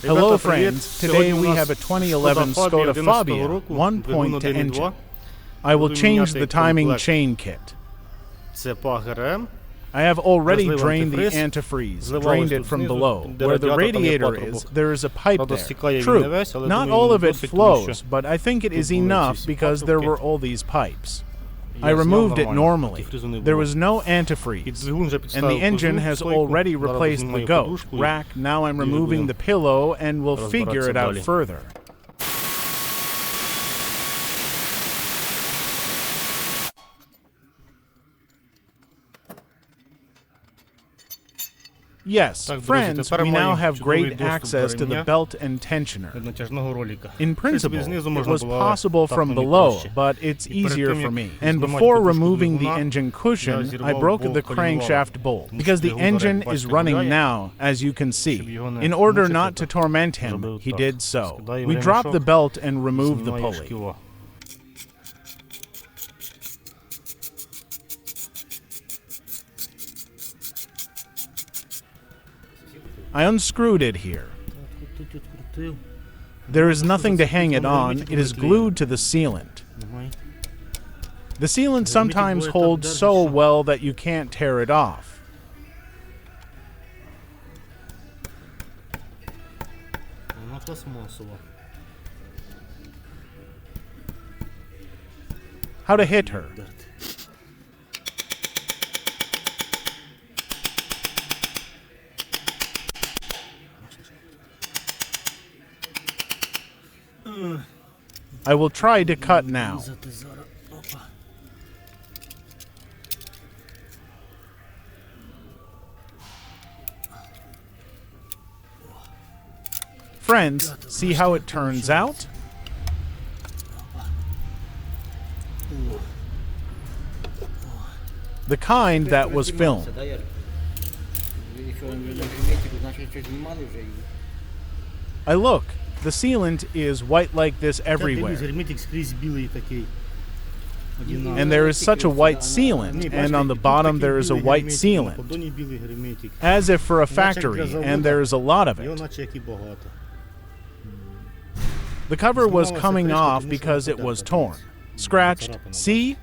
Hello friends, today we have a 2011 Skoda Fabia 1.0 engine. I will change the timing chain kit. I have already drained the antifreeze, drained it from below. Where the radiator is, there is a pipe there. True, not all of it flows, but I think it is enough because there were all these pipes. I removed it normally. There was no antifreeze, and the engine has already replaced the goat rack. Now I'm removing the pillow and will figure it out further. Yes, friends, we now have great access to the belt and tensioner. In principle, it was possible from below, but it's easier for me. And before removing the engine cushion, I broke the crankshaft bolt, because the engine is running now, as you can see. In order not to torment him, he did so. We dropped the belt and removed the pulley. I unscrewed it here. There is nothing to hang it on, it is glued to the sealant. The sealant sometimes holds so well that you can't tear it off. How to hit her. I will try to cut now. Friends, see how it turns out? The kind that was filmed. I look. The sealant is white like this everywhere. And there is such a white sealant, and on the bottom there is a white sealant, as if for a factory, and there is a lot of it. The cover was coming off because it was torn. Scratched. See?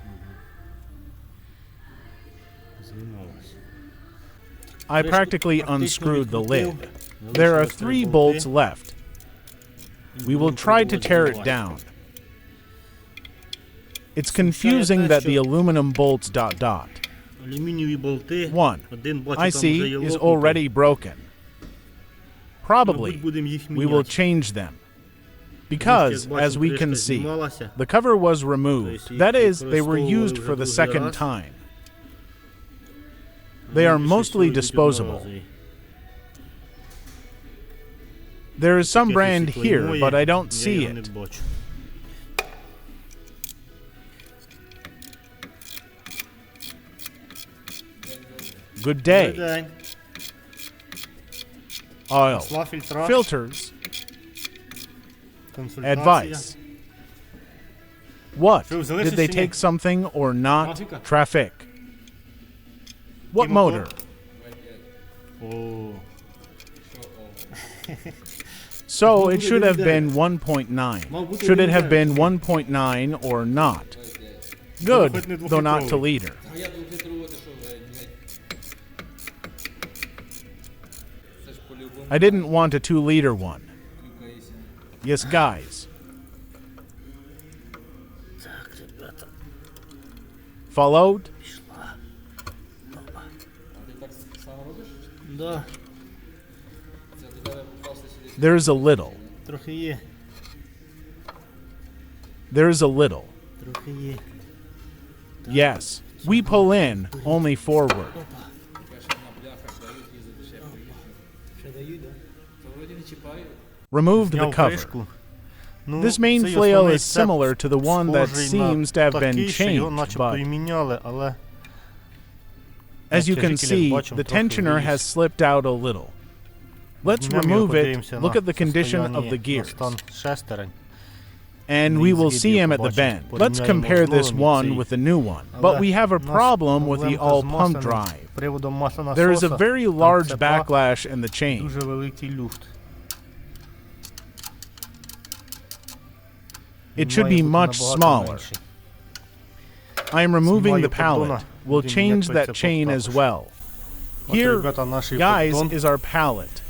I practically unscrewed the lid. There are 3 bolts left. We will try to tear it down. It's confusing that the aluminum bolts ... 1. I see is already broken. Probably we will change them. Because, as we can see, the cover was removed. That is, they were used for the second time. They are mostly disposable. There is some brand here, but I don't see it. Good day. Oil. Filters. Advice. What? Did they take something or not? Traffic. What motor? So it should have been 1.9. Should it have been 1.9 or not? Good, though not to liter. I didn't want a 2-liter one. Yes, guys. Followed? There's a little. There's a little. Yes, we pull in, only forward. Removed the cover. This main flail is similar to the one that seems to have been changed, but as you can see, the tensioner has slipped out a little. Let's remove it, look at the condition of the gears, and we will see him at the bend. Let's compare this one with the new one. But we have a problem with the all-pump drive. There is a very large backlash in the chain. It should be much smaller. I am removing the pallet. We'll change that chain as well. Here, guys, is our pallet.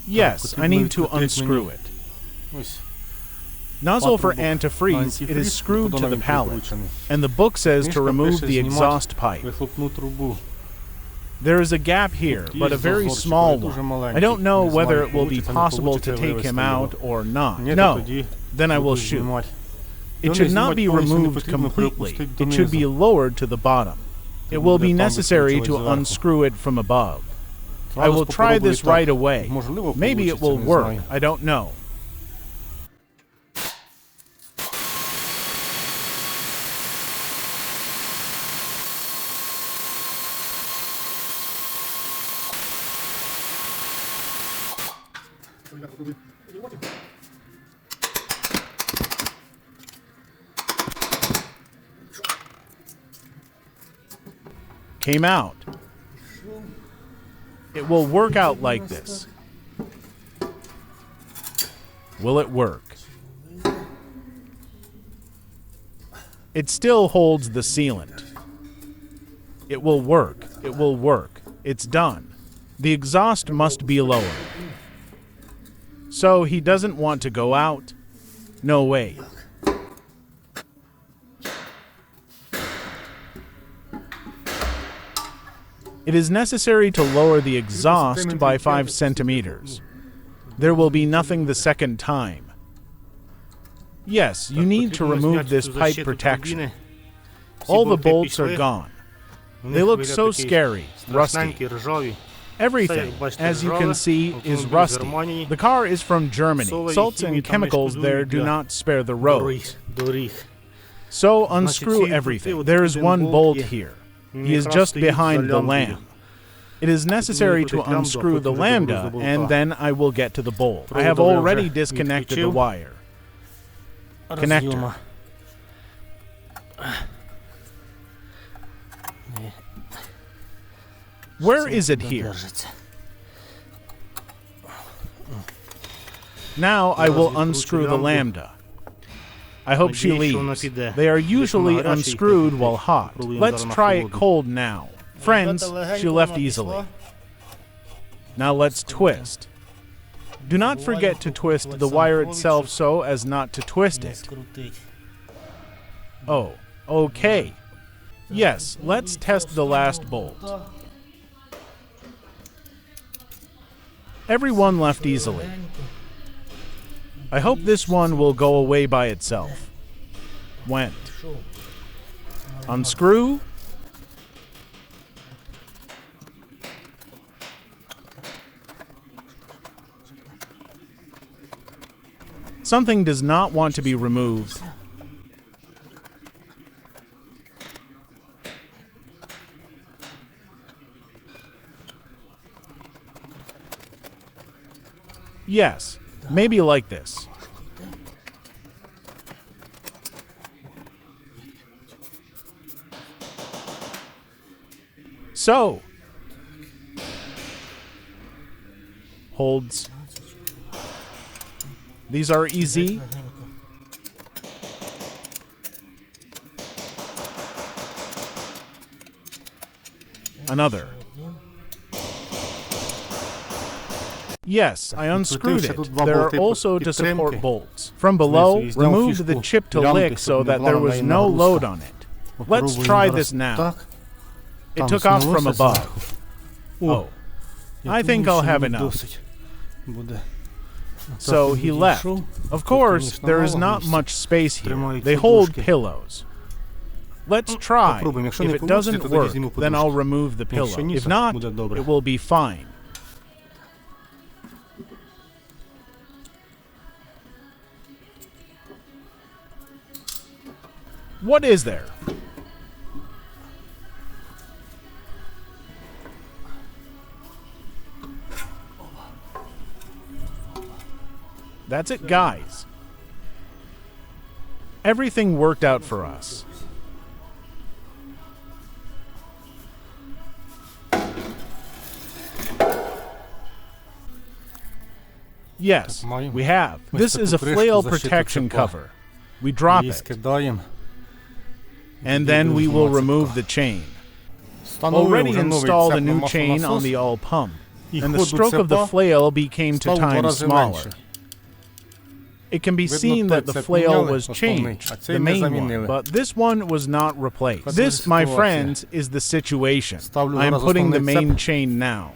Yes, I need to unscrew it. Nozzle for antifreeze, it is screwed to the pallet, and the book says to remove the exhaust pipe. There is a gap here, but a very small one. I don't know whether it will be possible to take him out or not. No, then I will shoot. It should not be removed completely. It should be lowered to the bottom. It will be necessary to unscrew it from above. I will try this right away. Maybe it will work. I don't know. Came out. It will work out like this. Will it work? It still holds the sealant. It will work. It will work. It's done. The exhaust must be lowered. So he doesn't want to go out? No way. It is necessary to lower the exhaust by 5 centimeters. There will be nothing the second time. Yes, you need to remove this pipe protection. All the bolts are gone. They look so scary, rusty. Everything, as you can see, is rusty. The car is from Germany. Salts and chemicals there do not spare the road. So unscrew everything. There is one bolt here. He is just behind the lamp. It is necessary to unscrew the lambda, and then I will get to the bolt. I have already disconnected the wire. Connector. Where is it here? Now I will unscrew the lambda. I hope she leaves. They are usually unscrewed while hot. Let's try it cold now. Friends, she left easily. Now let's twist. Do not forget to twist the wire itself so as not to twist it. Oh, okay. Yes, let's test the last bolt. Everyone left easily. I hope this one will go away by itself. Went. Unscrew. Something does not want to be removed. Yes, maybe like this. So, holds. These are easy. Another. Yes, I unscrewed it. There are also to support bolts. From below, removed the chip to lick so that there was no load on it. Let's try this now. It took off from above. Oh, I think I'll have enough. So he left. Of course, there is not much space here. They hold pillows. Let's try. If it doesn't work, then I'll remove the pillow. If not, it will be fine. What is there? That's it, guys. Everything worked out for us. Yes, we have. This is a flail protection cover. We drop it, and then we will remove the chain. Already installed a new chain on the all pump, and the stroke of the flail became 2 times smaller. It can be seen that the flail was changed, the main one, but this one was not replaced. This, my friends, is the situation. I am putting the main chain now.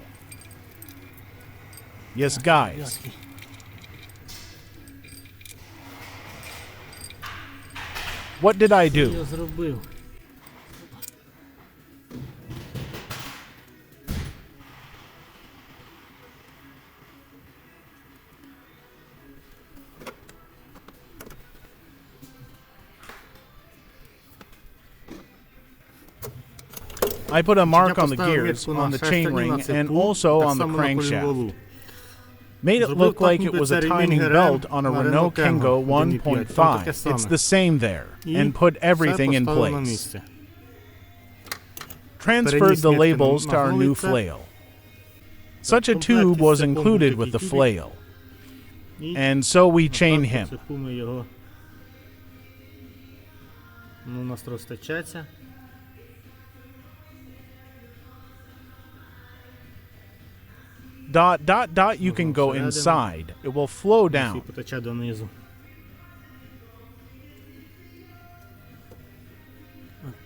Yes, guys. What did I do? I put a mark on the gears, on the chainring, and also on the crankshaft. Made it look like it was a timing belt on a Renault Kangoo 1.5. It's the same there, and put everything in place. Transferred the labels to our new flail. Such a tube was included with the flail, and so we chain him. Dot, dot, dot, you can go inside. It will flow down.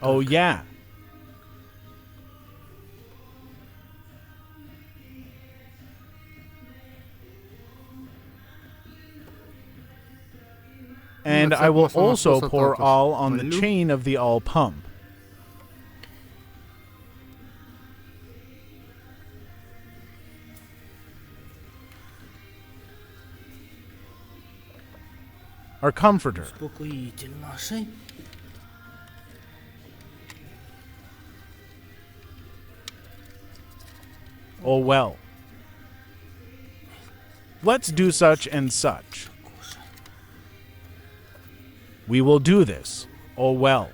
Oh, yeah. And I will also pour all on the chain of the all pump. Our comforter. Oh well. Let's do such and such. We will do this. Oh well.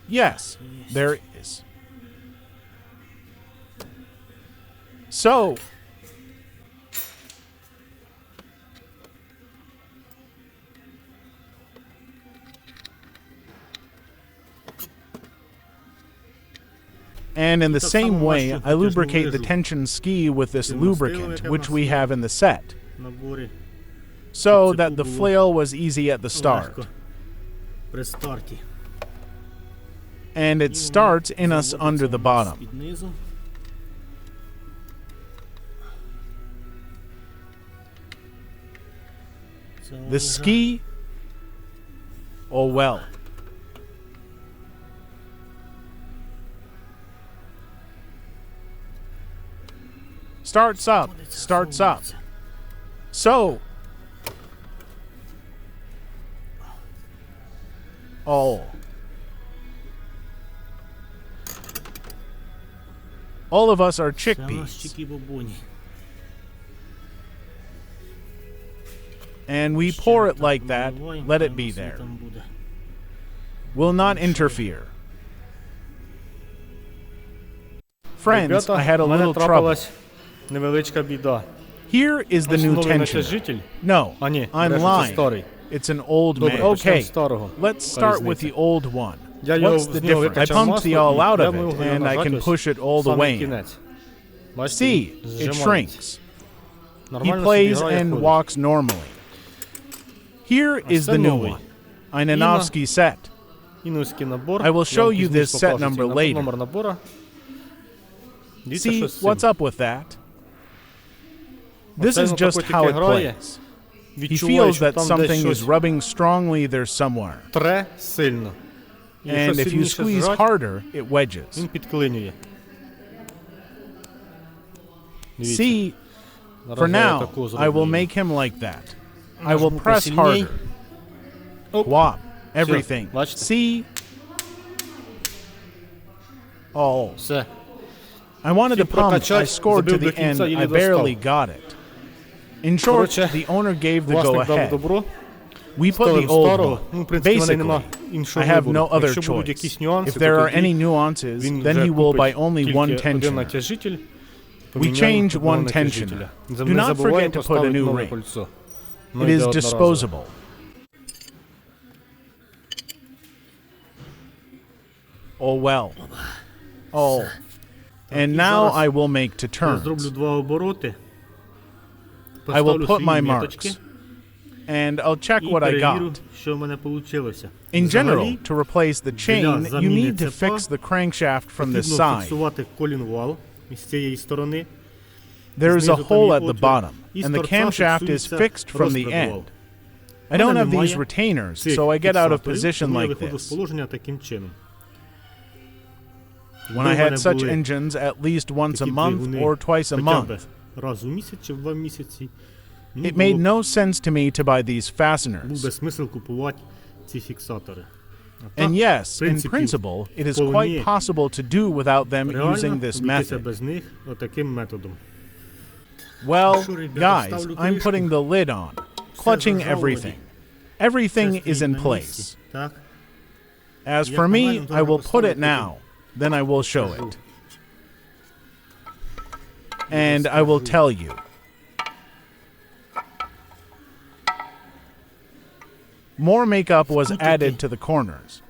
Yes, there is. So, and in the same way, I lubricate the tension ski with this lubricant, which we have in the set, so that the flail was easy at the start. And it starts in us under the bottom. The ski, oh well. Starts up, starts up. So, oh. All of us are chickpeas. And we pour it like that, let it be there. Will not interfere. Friends, I had a little trouble. Here is the new tensioner. No, I'm lying. It's an old man. Okay, let's start with the old one. What's the difference? I pumped the all out of it, and I can push it all the way in. See, it shrinks. He plays and walks normally. Here is the new one, a Nanovsky set. I will show you this set number later. See, what's up with that? This is just how it plays. He feels that something is rubbing strongly there somewhere. And if you squeeze harder, it wedges. See, for now, I will make him like that. I will press harder. Whop, everything. See? Oh. I wanted to pump, I scored to the end, I barely got it. In short, the owner gave the go-ahead. We put the old one. Basically, I have no other choice. If there are any nuances, then he will buy only one tensioner. We change one tensioner. Do not forget to put a new ring. It is disposable. Oh well. Oh. And now I will make to turns. I will put my marks. And I'll check what I got. In general, to replace the chain, you need to fix the crankshaft from this side. There is a hole at the bottom, and the camshaft is fixed from the end. I don't have these retainers, so I get out of position like this. When I had such engines at least once a month or twice a month, it made no sense to me to buy these fasteners. And yes, in principle, it is quite possible to do without them using this method. Well, guys, I'm putting the lid on, clutching everything. Everything is in place. As for me, I will put it now, then I will show it. And I will tell you. More makeup was added to the corners.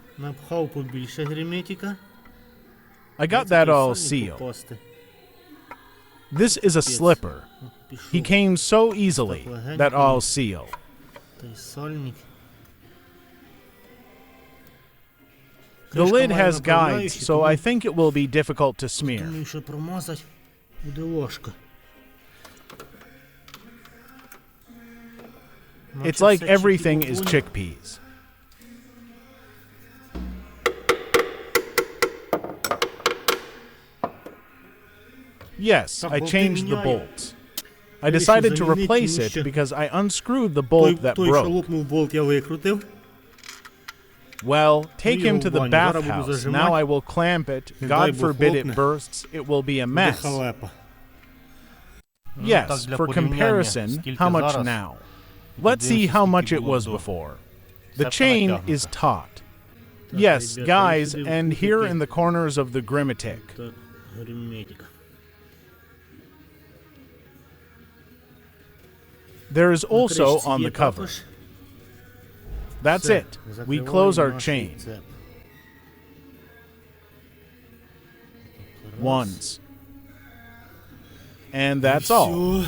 I got that all sealed. This is a slipper. He came so easily, that all sealed. The lid has guides, so I think it will be difficult to smear. It's like everything is chickpeas. Yes, I changed the bolts. I decided to replace it because I unscrewed the bolt that broke. Well, take him to the bathhouse. Now I will clamp it. God forbid it bursts. It will be a mess. Yes, for comparison, how much now? Let's see how much it was before. The chain is taut. Yes, guys, and here in the corners of the Grimitic. There is also on the cover. That's it. We close our chain. Once. And that's all.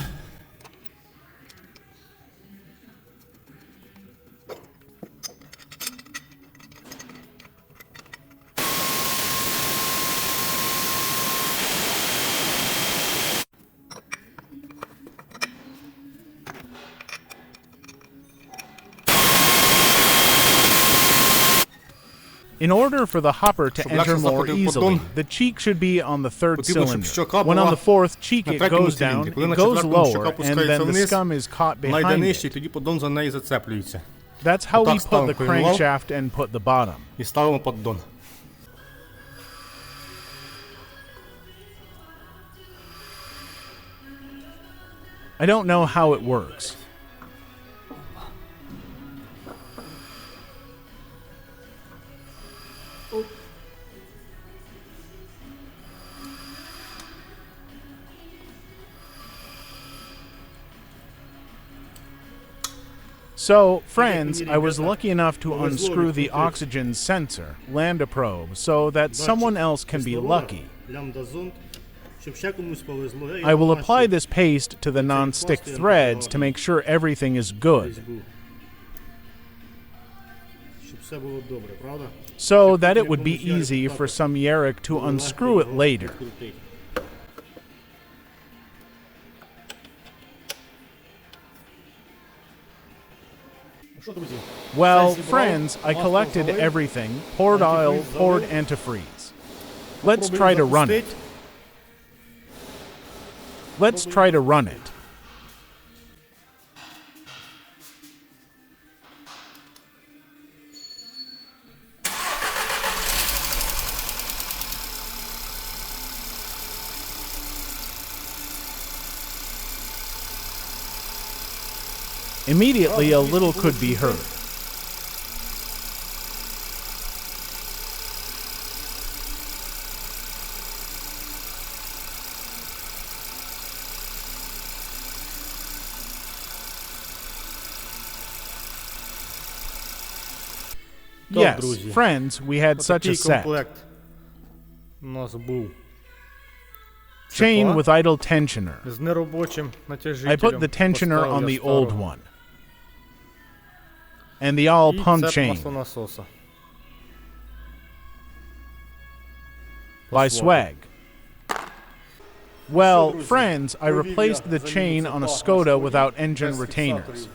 In order for the hopper to enter more easily, the cheek should be on the third cylinder. When on the fourth cheek it goes down, it goes lower, and then the scum is caught behind it. That's how we put the crankshaft and put the bottom. I don't know how it works. So, friends, I was lucky enough to unscrew the oxygen sensor, land a probe, so that someone else can be lucky. I will apply this paste to the non-stick threads to make sure everything is good, so that it would be easy for some Yarrick to unscrew it later. Well, friends, I collected everything, poured oil, poured antifreeze. Let's try to run it. Let's try to run it. Immediately, a little could be heard. Yes, friends, we had such a set. Chain with idle tensioner. I put the tensioner on the old one. And the all-pump chain. By Swag. Well, friends, I replaced the chain on a Skoda without engine retainers.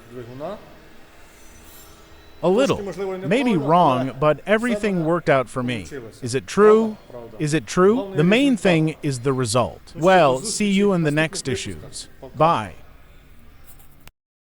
A little. Maybe wrong, but everything worked out for me. Is it true? Is it true? The main thing is the result. Well, see you in the next issues. Bye.